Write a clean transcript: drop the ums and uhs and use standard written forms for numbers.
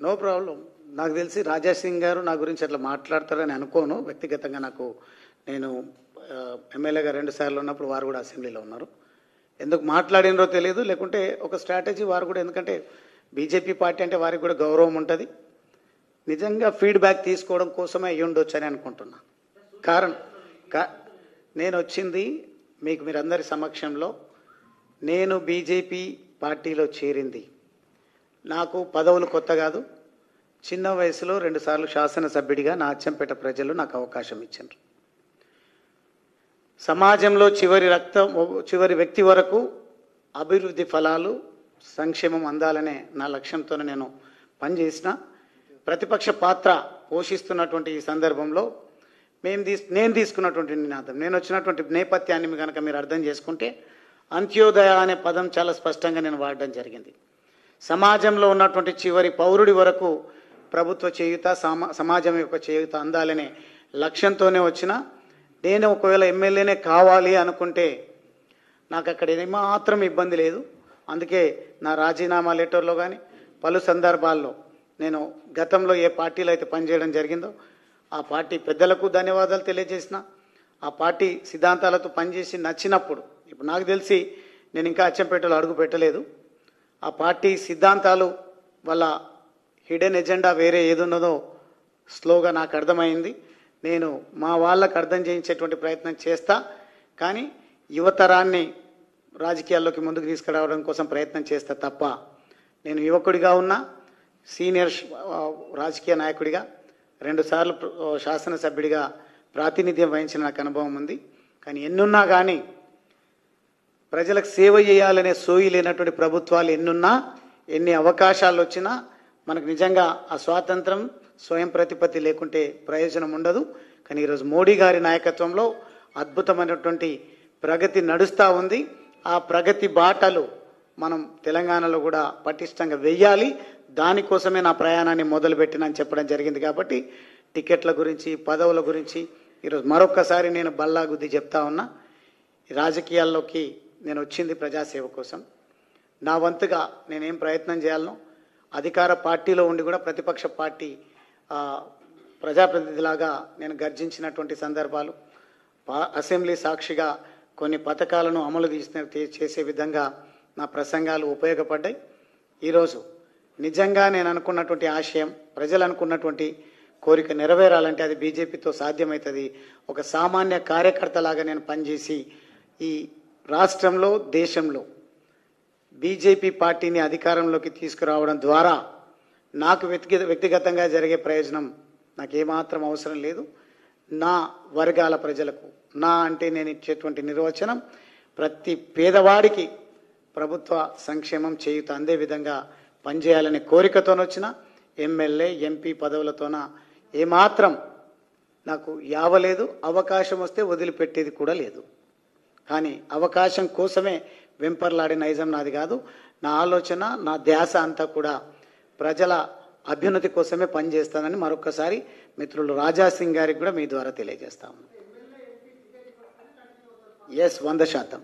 No problem. నాకు తెలిసి రాజా సింగ్ గారు నా గురించి అట్లా మాట్లాడతారని అనుకోను. వ్యక్తిగతంగా నేను ఎమ్మెల్యేగా 2 సార్లు ఉన్నప్పుడు వారు కూడా అసెంబ్లీలో ఉన్నారు. ఎందుకు మాట్లాడినరో తెలియదు, లేకుంటే ఒక స్ట్రాటజీ వారు కూడా, ఎందుకంటే బీజేపీ పార్టీ అంటే వారికి కూడా గౌరవం ఉంటుంది. నిజంగా ఫీడ్బ్యాక్ తీసుకోవడం కోసమే అయ్యి ఉండొచ్చు అని అనుకుంటున్నా. కారణం నేను వచ్చింది మీరందరి సమక్షంలో, నేను బీజేపీ పార్టీలో చేరింది నాకు పదవులు కొత్త కాదు. చిన్న వయసులో 2 సార్లు శాసనసభ్యుడిగా నా అచ్చంపేట ప్రజలు నాకు అవకాశం ఇచ్చారు. సమాజంలో చివరి వ్యక్తి వరకు అభివృద్ధి ఫలాలు సంక్షేమం అందాలనే నా లక్ష్యంతో నేను పనిచేసిన. ప్రతిపక్ష పాత్ర పోషిస్తున్నటువంటి ఈ సందర్భంలో నేను తీసుకున్నటువంటి నినాదం, నేను వచ్చినటువంటి నేపథ్యాన్ని కనుక మీరు అర్థం చేసుకుంటే, అంత్యోదయ అనే పదం చాలా స్పష్టంగా నేను వాడడం జరిగింది. సమాజంలో ఉన్నటువంటి చివరి పౌరుడి వరకు ప్రభుత్వ చేయూత, సమాజం యొక్క చేయూత అందాలనే లక్ష్యంతోనే వచ్చిన. నేను ఒకవేళ ఎమ్మెల్యేనే కావాలి అనుకుంటే నాకు అక్కడ ఏమాత్రం ఇబ్బంది లేదు. అందుకే నా రాజీనామా లెటర్లో కానీ పలు సందర్భాల్లో నేను గతంలో ఏ పార్టీలో అయితే పనిచేయడం జరిగిందో ఆ పార్టీ పెద్దలకు ధన్యవాదాలు తెలియజేసిన. ఆ పార్టీ సిద్ధాంతాలతో పనిచేసి నచ్చినప్పుడు, ఇప్పుడు నాకు తెలిసి నేను ఇంకా అచ్చంపేటలో అడుగు పెట్టలేదు, ఆ పార్టీ సిద్ధాంతాలు వల్ల హిడెన్ ఎజెండా వేరే ఏదున్నదో స్లోగా నాకు అర్థమైంది. నేను మా వాళ్ళకు అర్థం చేయించేటువంటి ప్రయత్నం చేస్తా. కానీ యువతరాన్ని రాజకీయాల్లోకి ముందుకు తీసుకురావడం కోసం ప్రయత్నం చేస్తా తప్ప, నేను యువకుడిగా ఉన్నా, సీనియర్ రాజకీయ నాయకుడిగా 2 సార్లు శాసనసభ్యుడిగా ప్రాతినిధ్యం వహించిన నాకు అనుభవం ఉంది. కానీ ఎన్నున్నా కానీ ప్రజలకు సేవ చేయాలనే సోయి లేనటువంటి ప్రభుత్వాలు ఎన్నున్నా, ఎన్ని అవకాశాలు వచ్చినా మనకు నిజంగా ఆ స్వాతంత్రం, స్వయం ప్రతిపత్తి లేకుంటే ప్రయోజనం ఉండదు. కానీ ఈరోజు మోడీ గారి నాయకత్వంలో అద్భుతమైనటువంటి ప్రగతి నడుస్తూ ఉంది. ఆ ప్రగతి బాటలు మనం తెలంగాణలో కూడా పటిష్టంగా వెయ్యాలి. దానికోసమే నా ప్రయాణాన్ని మొదలుపెట్టినని చెప్పడం జరిగింది. కాబట్టి టికెట్ల గురించి, పదవుల గురించి ఈరోజు మరొక్కసారి నేను బల్లాగుద్ది చెప్తా ఉన్నా. రాజకీయాల్లోకి నేను వచ్చింది ప్రజాసేవ కోసం. నా వంతుగా నేనేం ప్రయత్నం చేయాలనో, అధికార పార్టీలో ఉండి కూడా ప్రతిపక్ష పార్టీ ప్రజాప్రతినిధిలాగా నేను గర్జించినటువంటి సందర్భాలు, అసెంబ్లీ సాక్షిగా కొన్ని పథకాలను అమలు చేసే విధంగా నా ప్రసంగాలు ఉపయోగపడ్డాయి. ఈరోజు నిజంగా నేను అనుకున్నటువంటి ఆశయం, ప్రజలు అనుకున్నటువంటి కోరిక నెరవేరాలంటే అది బీజేపీతో సాధ్యమవుతుంది. ఒక సామాన్య కార్యకర్తలాగా నేను పనిచేసి ఈ రాష్ట్రంలో, దేశంలో బీజేపీ పార్టీని అధికారంలోకి తీసుకురావడం ద్వారా నాకు వ్యక్తిగతంగా జరిగే ప్రయోజనం నాకేమాత్రం అవసరం లేదు. నా వర్గాల ప్రజలకు, నా అంటే నేను ఇచ్చేటువంటి నిర్వచనం ప్రతి పేదవాడికి ప్రభుత్వ సంక్షేమం చేయూత అందే విధంగా పనిచేయాలనే కోరికతోనొచ్చిన ఎమ్మెల్యే, ఎంపీ పదవులతోన ఏమాత్రం నాకు యావలేదు. అవకాశం వస్తే వదిలిపెట్టేది కూడా లేదు. కానీ అవకాశం కోసమే వెంపర్లాడే నైజం నాది కాదు. నా ఆలోచన, నా ధ్యాస అంతా కూడా ప్రజల అభ్యున్నతి కోసమే పనిచేస్తానని మరొకసారి మిత్రులు రాజా సింగ్ గారికి కూడా మీ ద్వారా తెలియజేస్తాము. ఎస్, 100%.